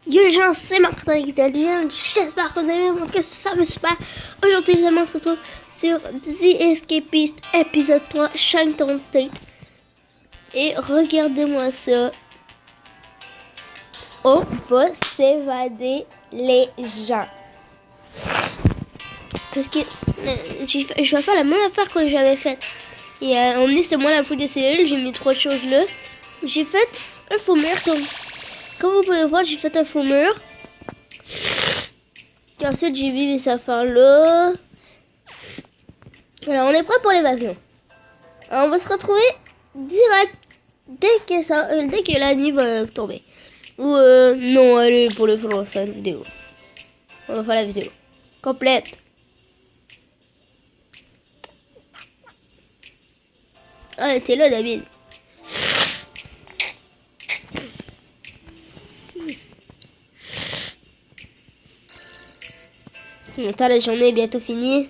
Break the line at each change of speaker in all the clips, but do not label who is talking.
Yo les gens, c'est Martin Xavier. J'espère que vous allez bien, que ça va super. Aujourd'hui, on se retrouve sur The Escapist, épisode 3, Shinetown State. Et regardez-moi ça. On va s'évader, les gens. Parce que je vais faire la même affaire que j'avais faite. Et on dit c'est moi la fouille des cellules, j'ai mis 3 choses là. J'ai fait un faux mur comme vous pouvez voir, j'ai fait un faux mur. Et ensuite j'ai vu ces affaires là. Alors on est prêt pour l'évasion. Alors on va se retrouver direct dès que la nuit va tomber. Ou non, allez, pour le fun, on va faire une vidéo. On va faire la vidéo complète. Ah, t'es là, David. Attends, la journée est bientôt finie.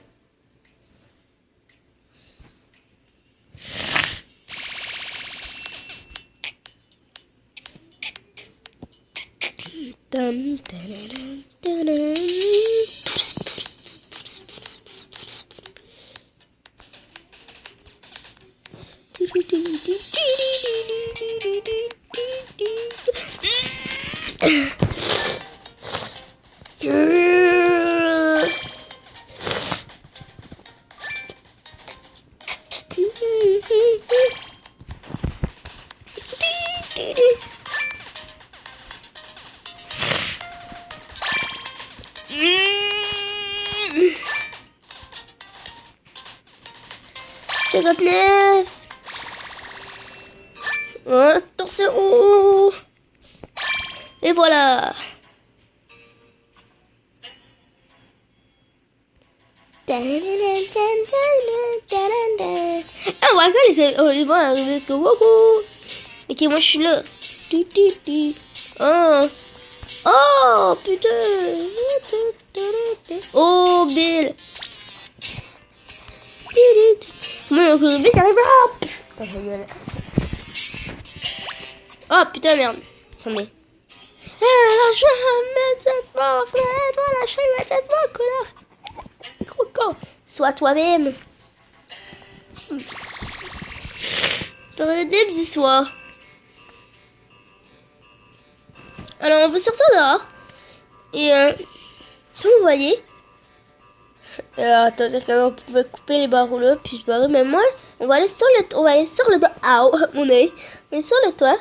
C'est 59. Attention. Et voilà. Ah, voilà, on les voit arriver. Ok, moi je suis là. Oh, oh putain. Oh, Bill. Mais vite, arrive là. Oh putain, merde. Attendez. Lâche-moi cette mort, frère. Lâche-moi cette mort, connard. Gros con. Sois toi-même. T'aurais des petits soirs. Alors, on va sortir dehors. Et, comme vous voyez. Attendez, on pouvait couper les barreaux là, puis se barrer. Mais moi, on va aller sur le toit. Ah, oh, mon œil. On est sur le toit.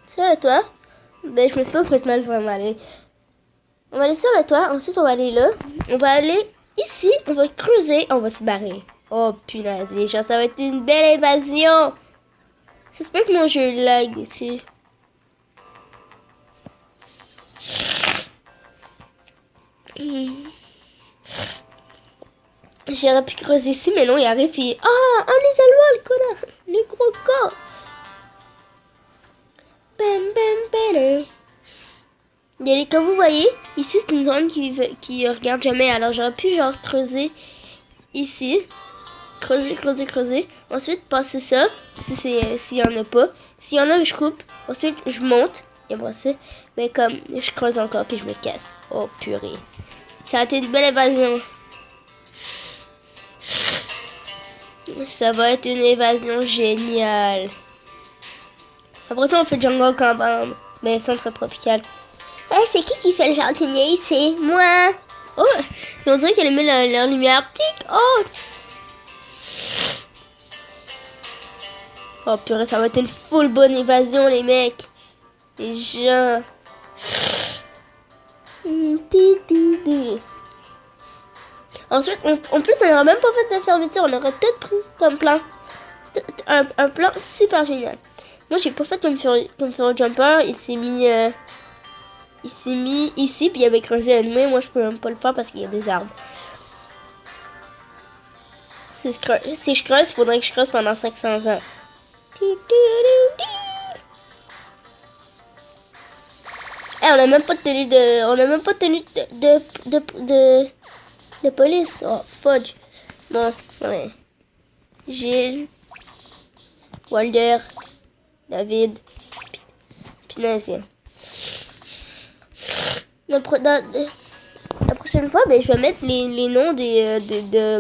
Sur le toit. Ben, je me suis pas fait mal vraiment aller. On va aller sur le toit. Ensuite, on va aller là. On va aller ici. On va creuser. On va se barrer. Oh, punaise, les gens, ça va être une belle évasion. J'espère que mon jeu lag ici. J'aurais pu creuser ici, mais non, il arrive puis... Ah, un les Allemands, le connard. Le gros corps. Comme vous voyez, ici c'est une zone qui regarde jamais. Alors j'aurais pu genre creuser ici. Creuser. Ensuite passer ça. S'il y en a pas. S'il y en a, je coupe. Ensuite je monte. Et moi ça. Mais comme je creuse encore puis je me casse. Oh purée. Ça a été une belle évasion. Ça va être une évasion géniale. Après ça on fait jungle camping. Mais centre tropical. Eh, c'est qui fait le jardinier ici? Moi. Oh, on dirait qu'elle met leur lumière. Tic. Oh. Oh purée, ça va être une full bonne évasion, les mecs. Les gens. Ensuite, en plus, on n'aurait même pas fait de fermeture. On aurait peut-être pris comme plan. Un plan super génial. Moi, j'ai pas fait comme sur Jumper. Il s'est mis ici, puis il avait creusé la nuit. Moi, je peux même pas le faire parce qu'il y a des arbres. Si je creuse, il faudrait que je creuse pendant 500 ans. Eh, on n'a même pas de tenue de police. Oh, fudge. Bon, ouais. Gilles, Walder, David, Pinazien. La prochaine fois, ben, je vais mettre les noms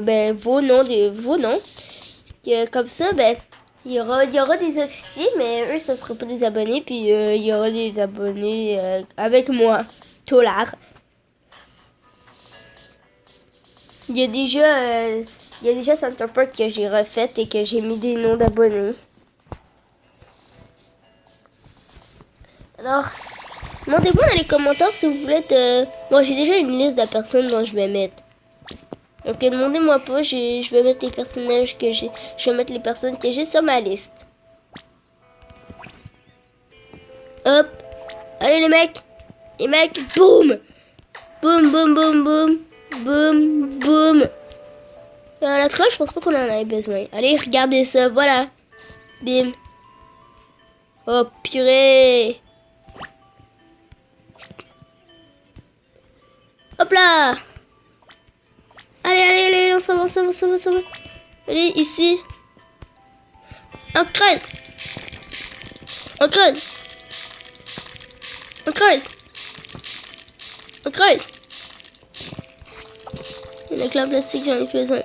ben, vos noms. Comme ça, ben, il y aura des officiers, mais eux, ça sera pas des abonnés. Puis il y aura des abonnés avec moi, Tolar. Il y a déjà Center Park que j'ai refait et que j'ai mis des noms d'abonnés. Alors, demandez-moi dans les commentaires si vous voulez être... Moi, j'ai déjà une liste de personnes dont je vais mettre. Donc, demandez-moi pas, je vais mettre les personnages que j'ai... Je vais mettre les personnes que j'ai sur ma liste. Hop. Allez, les mecs. Les mecs, boum. Boum, boum, boum, boum. Boum, boum. La trappe, je pense pas qu'on en avait besoin. Allez, regardez ça, voilà. Bim. Oh, purée. Hop là. Allez, on s'en va. Allez, ici. On creuse. Il y a la plastique, j'en ai plus besoin.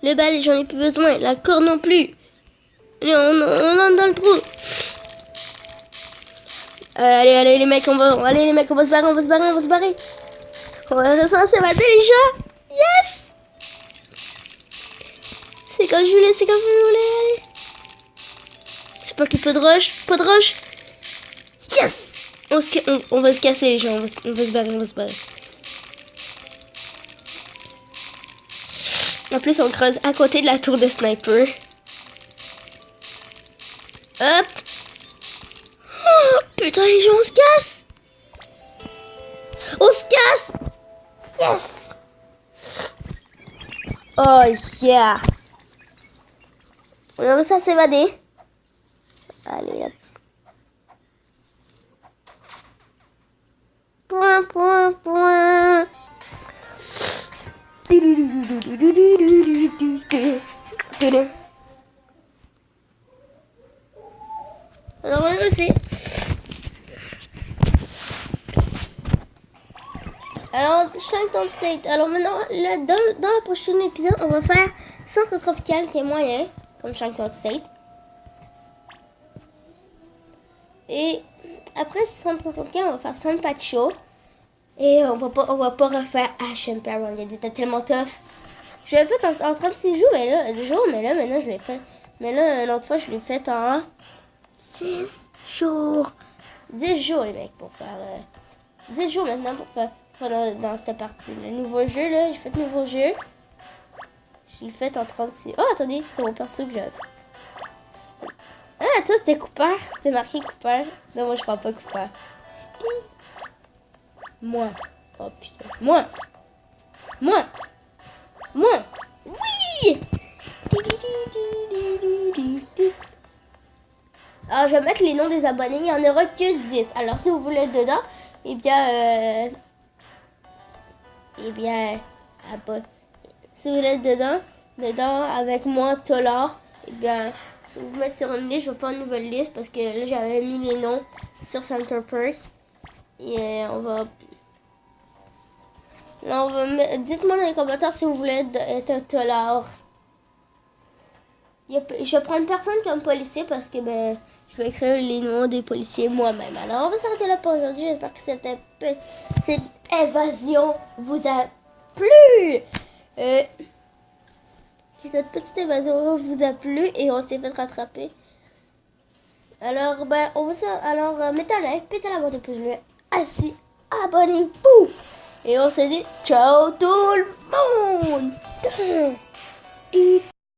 Le balai, j'en ai plus besoin. La corde non plus. Allez, on entre dans le trou. Allez, les mecs, on va se barrer. On va recenser ma les gens. Yes! C'est comme je voulais. Allez. J'espère qu'il y a pas de rush. Yes! On va se casser, les gens. On va se barrer. En plus, on creuse à côté de la tour de sniper. Hop! Oh, putain, les gens, on se casse! Yes! Oh yeah! On a réussi à s'évader. Allez, hop. Point. Alors, on a réussi. Alors, Shankton State. Alors maintenant, là, dans le prochain épisode, on va faire Centre Tropical qui est moyen, comme Shankton State. Et après Centre Tropical, on va faire San Pacho. Et on va pas refaire H.M. Perron. Il était tellement tough. Je l'ai fait en 36 jours, mais là, maintenant, je l'ai fait. Mais là, l'autre fois, je l'ai fait en 6 jours. 10 jours, les mecs, pour faire... 10 jours maintenant pour faire dans cette partie. Le nouveau jeu, là, j'ai fait le nouveau jeu. Je l'ai fait en 36... Oh, attendez, c'est mon perso que j'ai. Ah, toi, c'était Cooper. C'était marqué Cooper. Non, moi, je prends pas Cooper. Moi. Oh, putain. Moi. Oui! Alors, je vais mettre les noms des abonnés. Il n'y en aura que 10. Alors, si vous voulez être dedans, si vous voulez être dedans avec moi, Tolar, je vais vous mettre sur une liste. Je vais faire une nouvelle liste parce que là, j'avais mis les noms sur Center Park. Et dites-moi dans les commentaires si vous voulez être un Tolar. Je vais prendre personne comme policier parce que je vais écrire les noms des policiers moi-même. Alors on va s'arrêter là pour aujourd'hui. J'espère que cette évasion vous a plu. Que cette petite évasion vous a plu et on s'est fait rattraper. Alors mettez un like, pétez la boîte de pouce bleu, assis, abonnez-vous. Et on se dit ciao tout le monde.